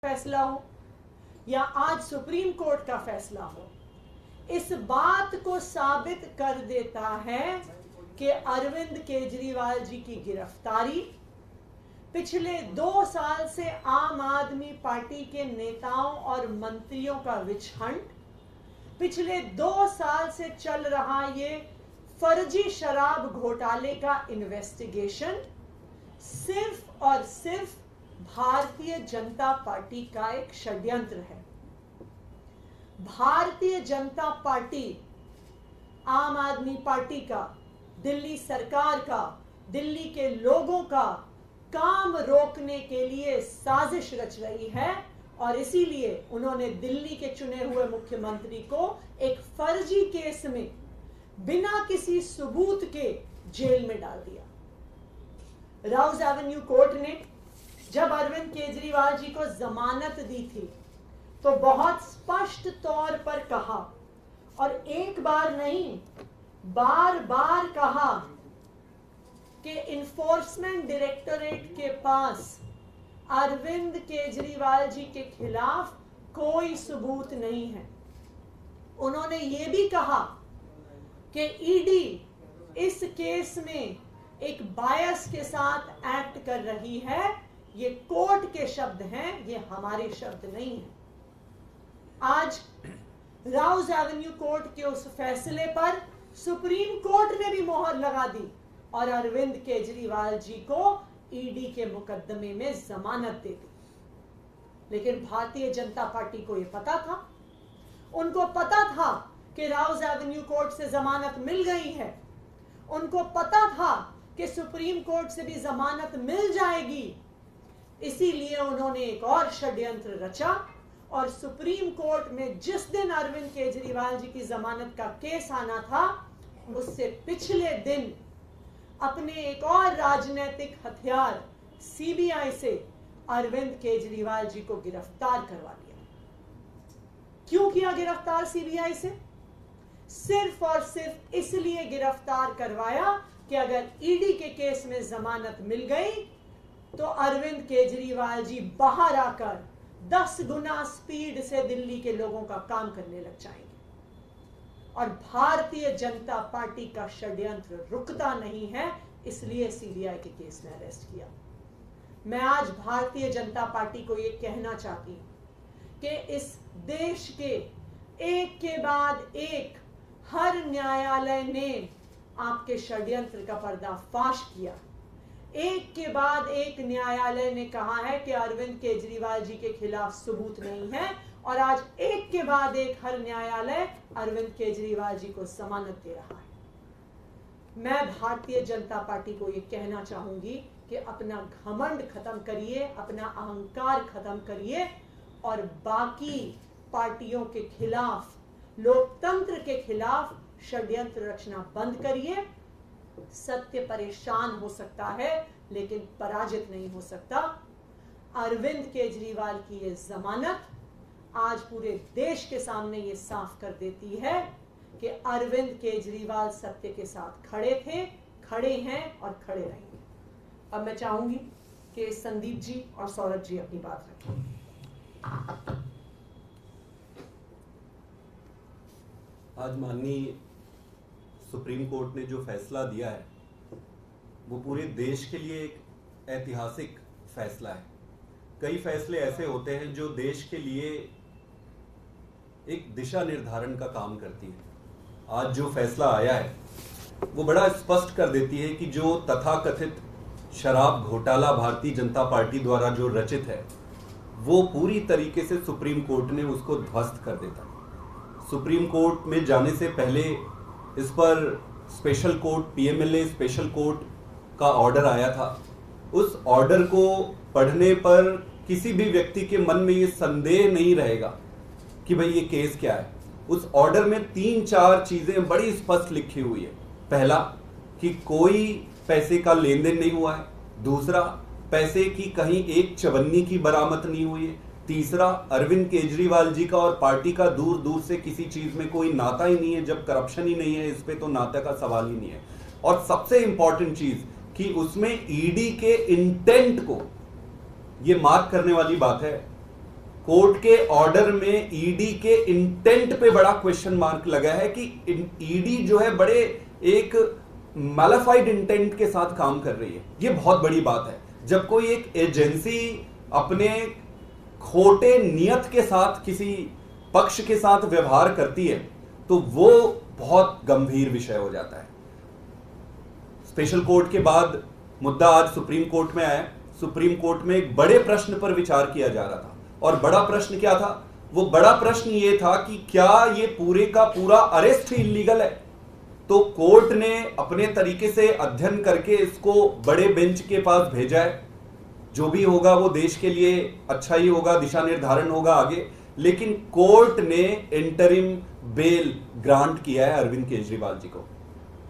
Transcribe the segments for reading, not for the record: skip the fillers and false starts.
फैसला हो या आज सुप्रीम कोर्ट का फैसला हो, इस बात को साबित कर देता है कि अरविंद केजरीवाल जी की गिरफ्तारी पिछले 2 साल से आम आदमी पार्टी के नेताओं और मंत्रियों का विच हंट, पिछले 2 साल से चल रहा ये फर्जी शराब घोटाले का इन्वेस्टिगेशन सिर्फ और सिर्फ भारतीय जनता पार्टी का एक षड्यंत्र है। भारतीय जनता पार्टी आम आदमी पार्टी का, दिल्ली सरकार का, दिल्ली के लोगों का काम रोकने के लिए साजिश रच रही है और इसीलिए उन्होंने दिल्ली के चुने हुए मुख्यमंत्री को एक फर्जी केस में बिना किसी सबूत के जेल में डाल दिया। राउज एवेन्यू कोर्ट ने जब अरविंद केजरीवाल जी को जमानत दी थी तो बहुत स्पष्ट तौर पर कहा, और एक बार नहीं बार बार कहा कि इन्फोर्समेंट डायरेक्टोरेट के पास अरविंद केजरीवाल जी के खिलाफ कोई सबूत नहीं है। उन्होंने ये भी कहा कि ईडी इस केस में एक बायस के साथ एक्ट कर रही है। ये कोर्ट के शब्द हैं, ये हमारे शब्द नहीं हैं। आज राउज एवेन्यू कोर्ट के उस फैसले पर सुप्रीम कोर्ट ने भी मोहर लगा दी और अरविंद केजरीवाल जी को ईडी के मुकदमे में जमानत दे दी। लेकिन भारतीय जनता पार्टी को यह पता था, उनको पता था कि राउज एवेन्यू कोर्ट से जमानत मिल गई है, उनको पता था कि सुप्रीम कोर्ट से भी जमानत मिल जाएगी। इसीलिए उन्होंने एक और षड्यंत्र रचा और सुप्रीम कोर्ट में जिस दिन अरविंद केजरीवाल जी की जमानत का केस आना था, उससे पिछले दिन अपने एक और राजनीतिक हथियार सीबीआई से अरविंद केजरीवाल जी को गिरफ्तार करवा लिया। क्यों किया गिरफ्तार सीबीआई से? सिर्फ और सिर्फ इसलिए गिरफ्तार करवाया कि अगर ईडी के केस में जमानत मिल गई तो अरविंद केजरीवाल जी बाहर आकर 10 गुना स्पीड से दिल्ली के लोगों का काम करने लग जाएंगे और भारतीय जनता पार्टी का षड्यंत्र रुकता नहीं है। इसलिए सीबीआई के केस में अरेस्ट किया। मैं आज भारतीय जनता पार्टी को यह कहना चाहती हूं कि इस देश के एक के बाद एक हर न्यायालय ने आपके षड्यंत्र का पर्दाफाश किया। एक के बाद एक न्यायालय ने कहा है कि अरविंद केजरीवाल जी के खिलाफ सबूत नहीं है और आज एक के बाद एक हर न्यायालय अरविंद केजरीवाल जी को जमानत दे रहा है। मैं भारतीय जनता पार्टी को यह कहना चाहूंगी कि अपना घमंड खत्म करिए, अपना अहंकार खत्म करिए और बाकी पार्टियों के खिलाफ, लोकतंत्र के खिलाफ षड्यंत्र रचना बंद करिए। सत्य परेशान हो सकता है लेकिन पराजित नहीं हो सकता। अरविंद केजरीवाल की ये जमानत आज पूरे देश के सामने ये साफ कर देती है कि अरविंद केजरीवाल सत्य के साथ खड़े थे, खड़े हैं और खड़े रहेंगे। अब मैं चाहूंगी कि संदीप जी और सौरभ जी अपनी बात रखें। आज माननीय सुप्रीम कोर्ट ने जो फैसला दिया है वो पूरे देश के लिए एक ऐतिहासिक फैसला है। कई फैसले ऐसे होते हैं जो देश के लिए एक दिशा निर्धारण का काम करती है। आज जो फैसला आया है वो बड़ा स्पष्ट कर देती है कि जो तथाकथित शराब घोटाला भारतीय जनता पार्टी द्वारा जो रचित है वो पूरी तरीके से सुप्रीम कोर्ट ने उसको ध्वस्त कर देता है। सुप्रीम कोर्ट में जाने से पहले इस पर special court, PMLA special court का ऑर्डर आया था। उस ऑर्डर को पढ़ने पर किसी भी व्यक्ति के मन में ये संदेह नहीं रहेगा कि भाई ये केस क्या है। उस ऑर्डर में 3-4 चीजें बड़ी स्पष्ट लिखी हुई है। पहला कि कोई पैसे का लेन देन नहीं हुआ है। दूसरा, पैसे की कहीं एक चवन्नी की बरामद नहीं हुई है। तीसरा, अरविंद केजरीवाल जी का और पार्टी का दूर दूर से किसी चीज में कोई नाता ही नहीं है। जब करप्शन ही नहीं है इस पे तो नाते का सवाल ही नहीं है। और सबसे इंपॉर्टेंट चीज कि उसमें ईडी के इंटेंट को ये मार्क करने वाली बात है कोर्ट के ऑर्डर में ईडी के इंटेंट पे बड़ा क्वेश्चन मार्क लगा है कि ईडी जो है बड़े एक मैलिफाइड इंटेंट के साथ काम कर रही है। ये बहुत बड़ी बात है। जब कोई एक एजेंसी अपने खोटे नियत के साथ किसी पक्ष के साथ व्यवहार करती है तो वो बहुत गंभीर विषय हो जाता है। स्पेशल कोर्ट के बाद मुद्दा आज सुप्रीम कोर्ट में आया। सुप्रीम कोर्ट में एक बड़े प्रश्न पर विचार किया जा रहा था, और बड़ा प्रश्न क्या था? वो बड़ा प्रश्न ये था कि क्या ये पूरे का पूरा अरेस्ट ही इलीगल है? तो कोर्ट ने अपने तरीके से अध्ययन करके इसको बड़े बेंच के पास भेजा है। जो भी होगा वो देश के लिए अच्छा ही होगा, दिशा निर्धारण होगा आगे। लेकिन कोर्ट ने इंटरिम बेल ग्रांट किया है अरविंद केजरीवाल जी को।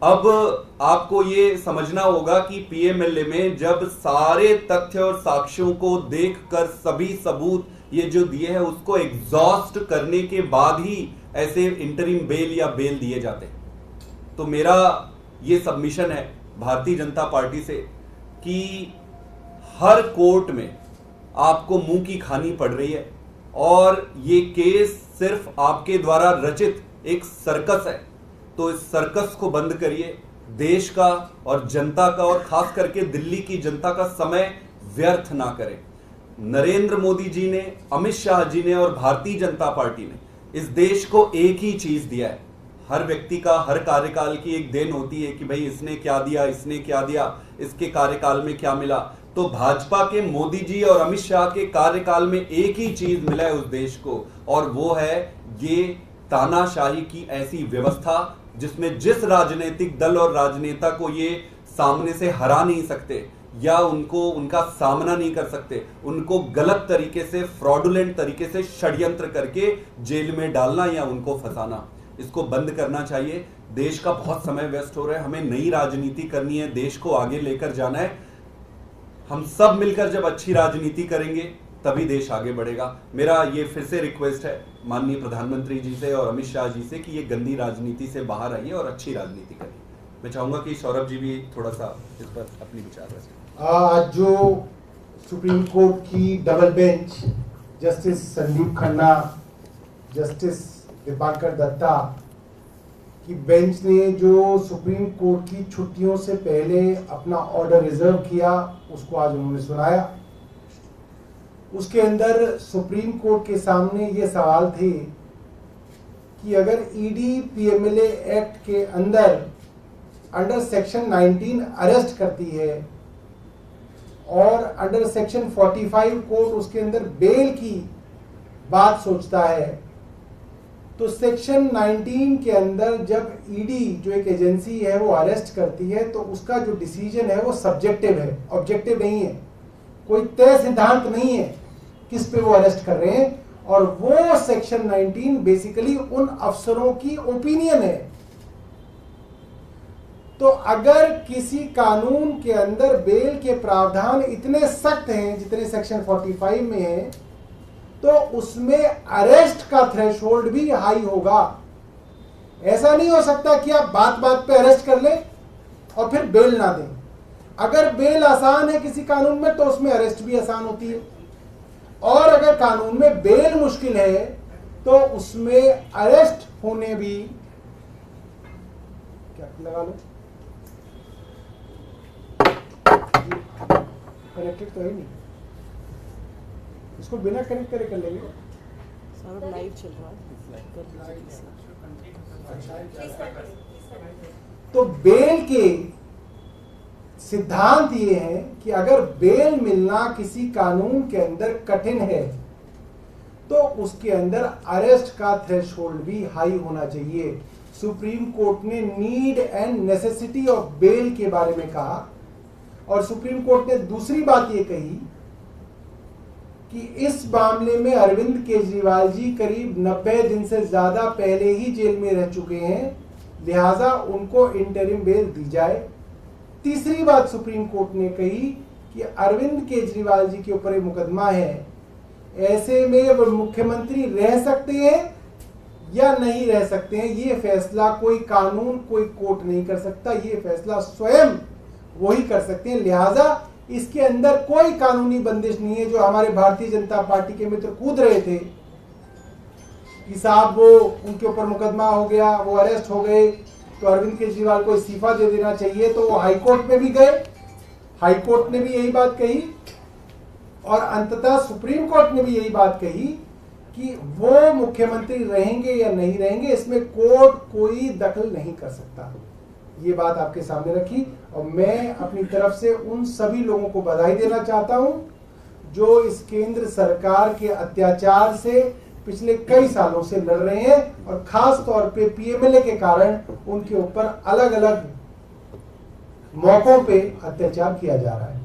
अब आपको ये समझना होगा कि पीएमएलए में जब सारे तथ्य और साक्ष्यों को देखकर सभी सबूत ये जो दिए हैं उसको एग्जॉस्ट करने के बाद ही ऐसे इंटरिम बेल या बेल दिए जाते हैं। तो मेरा ये सबमिशन है भारतीय जनता पार्टी से कि हर कोर्ट में आपको मुंह की खानी पड़ रही है, और ये केस सिर्फ आपके द्वारा रचित एक सर्कस है। तो इस सर्कस को बंद करिए। देश का और जनता का और खास करके दिल्ली की जनता का समय व्यर्थ ना करें। नरेंद्र मोदी जी ने, अमित शाह जी ने और भारतीय जनता पार्टी ने इस देश को एक ही चीज दिया है। हर व्यक्ति का हर कार्यकाल की एक देन होती है कि भाई इसने क्या दिया, इसने क्या दिया, इसके कार्यकाल में क्या मिला। तो भाजपा के मोदी जी और अमित शाह के कार्यकाल में एक ही चीज मिला है उस देश को, और वो है ये तानाशाही की ऐसी व्यवस्था जिसमें जिस राजनीतिक दल और राजनेता को ये सामने से हरा नहीं सकते या उनका सामना नहीं कर सकते, उनको गलत तरीके से, फ्रॉडुलेंट तरीके से षड्यंत्र करके जेल में डालना या उनको फंसाना, इसको बंद करना चाहिए। देश का बहुत समय वेस्ट हो रहा है। हमें नई राजनीति करनी है, देश को आगे लेकर जाना है। हम सब मिलकर जब अच्छी राजनीति करेंगे तभी देश आगे बढ़ेगा। मेरा ये फिर से रिक्वेस्ट है माननीय प्रधानमंत्री जी से और अमित शाह जी से कि ये गंदी राजनीति से बाहर आइए और अच्छी राजनीति करिए। मैं चाहूंगा कि सौरभ जी भी थोड़ा सा इस पर अपनी विचार रखें। आज जो सुप्रीम कोर्ट की double bench justice Sandeep Khanna, justice Dipankar Datta की बेंच ने जो सुप्रीम कोर्ट की छुट्टियों से पहले अपना ऑर्डर रिजर्व किया, उसको आज उन्होंने सुनाया। उसके अंदर सुप्रीम कोर्ट के सामने ये सवाल थे कि अगर ईडी पीएमएलए एक्ट के अंडर सेक्शन 19 अरेस्ट करती है और अंडर सेक्शन 45 कोर्ट उसके अंदर बेल की बात सोचता है, तो सेक्शन 19 के अंदर जब ईडी जो एक एजेंसी है वो अरेस्ट करती है तो उसका जो डिसीजन है वो सब्जेक्टिव है, ऑब्जेक्टिव नहीं है। कोई तय सिद्धांत नहीं है किस पे वो अरेस्ट कर रहे हैं, और वो सेक्शन 19 बेसिकली उन अफसरों की ओपिनियन है। तो अगर किसी कानून के अंदर बेल के प्रावधान इतने सख्त हैं जितने सेक्शन 45 में है, तो उसमें अरेस्ट का थ्रेशोल्ड भी हाई होगा। ऐसा नहीं हो सकता कि आप बात बात पे अरेस्ट कर लें और फिर बेल ना दें। अगर बेल आसान है किसी कानून में तो उसमें अरेस्ट भी आसान होती है, और अगर कानून में बेल मुश्किल है तो उसमें अरेस्ट होने भी, क्या लगा लो, कनेक्टेड तो है नहीं, इसको बिना कनेक्ट करे कर लेंगे। सर लाइव चल रहा है। तो बेल के सिद्धांत ये है कि अगर बेल मिलना किसी कानून के अंदर कठिन है तो उसके अंदर अरेस्ट का थ्रेशोल्ड भी हाई होना चाहिए। सुप्रीम कोर्ट ने need and necessity of bail के बारे में कहा, और सुप्रीम कोर्ट ने दूसरी बात ये कही कि इस मामले में अरविंद केजरीवाल जी करीब 90 दिन से ज्यादा पहले ही जेल में रह चुके हैं, लिहाजा उनको इंटरिम बेल दी जाए। तीसरी बात सुप्रीम कोर्ट ने कही कि अरविंद केजरीवाल जी के ऊपर एक मुकदमा है, ऐसे में वो मुख्यमंत्री रह सकते हैं या नहीं रह सकते हैं, ये फैसला कोई कानून, कोई कोर्ट नहीं कर सकता, ये फैसला स्वयं वही कर सकते हैं। लिहाजा इसके अंदर कोई कानूनी बंदिश नहीं है। जो हमारे भारतीय जनता पार्टी के मित्र कूद रहे थे कि साहब वो उनके ऊपर मुकदमा हो गया, वो अरेस्ट हो गए, तो अरविंद केजरीवाल को इस्तीफा दे देना चाहिए, तो वो हाईकोर्ट में भी गए, हाईकोर्ट ने भी यही बात कही और अंततः सुप्रीम कोर्ट ने भी यही बात कही कि वो मुख्यमंत्री रहेंगे या नहीं रहेंगे, इसमें कोर्ट कोई दखल नहीं कर सकता। ये बात आपके सामने रखी और मैं अपनी तरफ से उन सभी लोगों को बधाई देना चाहता हूं जो इस केंद्र सरकार के अत्याचार से पिछले कई सालों से लड़ रहे हैं और खास तौर पे पीएमएलए के कारण उनके ऊपर अलग अलग मौकों पे अत्याचार किया जा रहा है।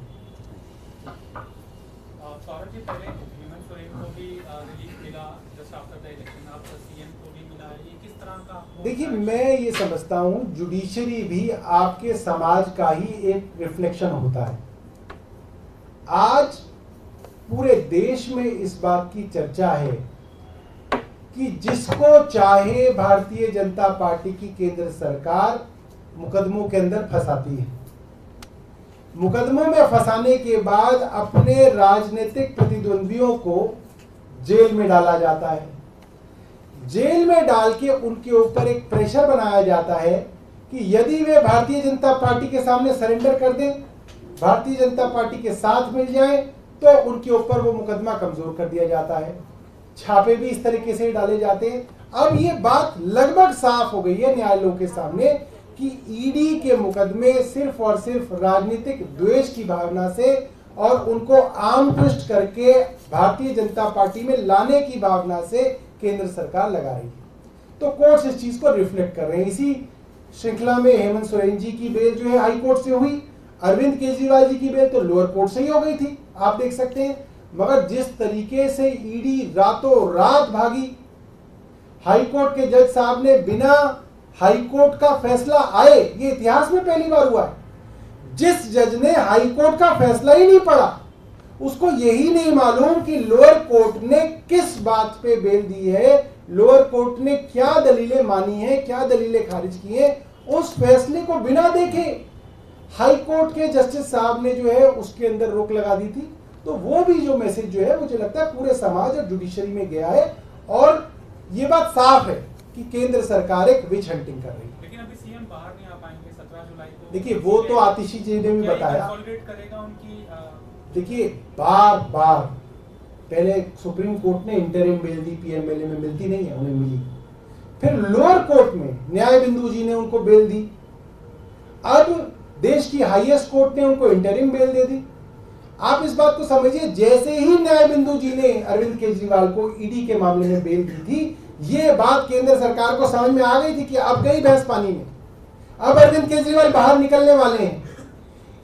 सौरभ जी, पहले हेमंत सोरेन को भी रिलीफ मिला जस्ट आफ्टर द इलेक्शन, अब सीएम को भी मिला, ये किस तरह का? देखिए, मैं ये समझता हूं जुडिशरी भी आपके समाज का ही एक रिफ्लेक्शन होता है। आज पूरे देश में इस बात की चर्चा है कि जिसको चाहे भारतीय जनता पार्टी की केंद्र सरकार मुकदमों के अंदर फंसाती है। मुकदमों में फंसाने के बाद अपने राजनीतिक प्रतिद्वंदियों को जेल में डाला जाता है। जेल में डाल के उनके ऊपर एक प्रेशर बनाया जाता है कि यदि वे भारतीय जनता पार्टी के सामने सरेंडर कर दें, भारतीय जनता पार्टी के साथ मिल जाएं, तो उनके ऊपर वो मुकदमा कमजोर कर दिया जाता है। छापे भी इस तरीके से डाले जाते हैं। अब ये बात लगभग साफ हो गई है न्यायालयों के सामने कि ईडी के मुकदमे सिर्फ और सिर्फ राजनीतिक द्वेष की भावना से और उनको आमतुष्ट करके भारतीय जनता पार्टी में लाने की भावना से केंद्र सरकार लगा रही है। तो कोर्ट्स इस चीज को रिफ्लेक्ट कर रहे हैं। इसी श्रृंखला में हेमंत सोरेन जी की बेल जो है हाई कोर्ट से हुई, अरविंद केजरीवाल जी की बेल तो लोअर कोर्ट से ही हो गई थी, आप देख सकते हैं। मगर जिस तरीके से ईडी रातों रात भागी, हाई कोर्ट के जज साहब ने बिना हाई कोर्ट का फैसला आए, ये इतिहास में पहली बार हुआ है। जिस जज ने हाई कोर्ट का फैसला ही नहीं पढ़ा, उसको यही नहीं मालूम कि लोअर कोर्ट ने किस बात पे बेल दी है, लोअर कोर्ट ने क्या दलीलें मानी है, क्या दलीलें खारिज की है, उस फैसले को बिना देखे हाई कोर्ट के जस्टिस साहब ने जो है उसके अंदर रोक लगा दी थी। तो वो भी जो मैसेज जो है मुझे लगता है पूरे समाज और जुडिशरी में गया है और ये बात साफ है कि केंद्र सरकार एक विच हंटिंग कर रही है। लेकिन अभी सीएम बाहर नहीं आ पाएंगे 17 जुलाई को। देखिए, वो तो आतिशी जी ने भी बताया। करेगा उनकी देखिए, बार बार पहले सुप्रीम कोर्ट ने इंटरिम बेल दी, पीएमएलए में मिलती नहीं है, उन्हें मिली। फिर लोअर कोर्ट में न्याय बिंदु जी ने उनको बेल दी। अब देश की हाईएस्ट कोर्ट ने उनको इंटरिम बेल दे दी। आप इस बात को समझिए, जैसे ही न्याय बिंदु जी ने अरविंद केजरीवाल को ईडी के मामले में बेल दी थी, ये बात केंद्र सरकार को समझ में आ गई थी कि अब गई भैंस पानी में, अब अरविंद केजरीवाल बाहर निकलने वाले हैं।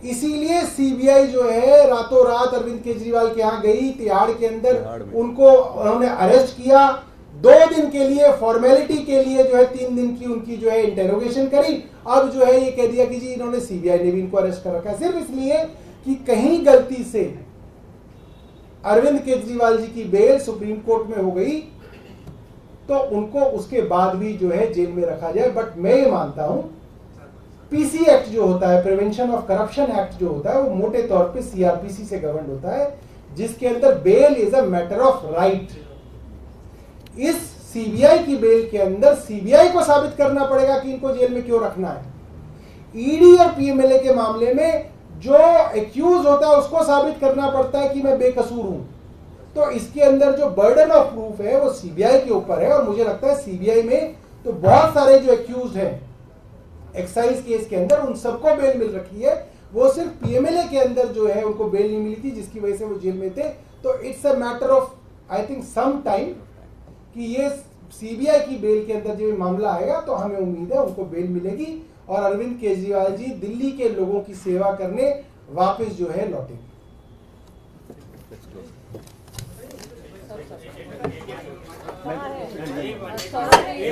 इसीलिए सीबीआई जो है रातों रात अरविंद केजरीवाल के यहाँ गई, तिहाड़ के अंदर उनको उन्होंने अरेस्ट किया। 2 दिन के लिए फॉर्मेलिटी के लिए जो है 3 दिन की उनकी जो है इंटेरोगेशन करी। अब जो है ये कह दिया कि जी इन्होंने सीबीआई ने भी इनको अरेस्ट कर रखा है, सिर्फ इसलिए कि कहीं गलती से अरविंद केजरीवाल जी की बेल सुप्रीम कोर्ट में हो गई तो उनको उसके बाद भी जो है जेल में रखा जाए। बट मैं ये मानता हूं पीसी एक्ट जो होता है, प्रिवेंशन ऑफ करप्शन एक्ट जो होता है, वो मोटे तौर पे सीआरपीसी से गवर्न होता है, जिसके अंदर bail is a matter of right. इस सीबीआई की बेल के अंदर सीबीआई को साबित करना पड़ेगा कि इनको जेल में क्यों रखना है। ईडी और पीएमएलए के मामले में जो एक्यूज होता है उसको साबित करना पड़ता है कि मैं बेकसूर हूं। तो इसके अंदर जो बर्डन ऑफ प्रूफ है वो सीबीआई के ऊपर है और मुझे लगता है सीबीआई में तो बहुत सारे जो एक्यूज हैं एक्साइज केस के अंदर उन सबको बेल मिल रखी है। वो सिर्फ पीएमएलए के अंदर जो है उनको बेल नहीं मिली थी, जिसकी वजह से वो जेल में थे। तो it's a matter of I think some time कि ये सीबीआई की बेल के अंदर जो मामला आएगा तो हमें उम्मीद है उनको बेल मिलेगी और अरविंद केजरीवाल जी दिल्ली के लोगों की सेवा करने वापस जो है लौटेंगे।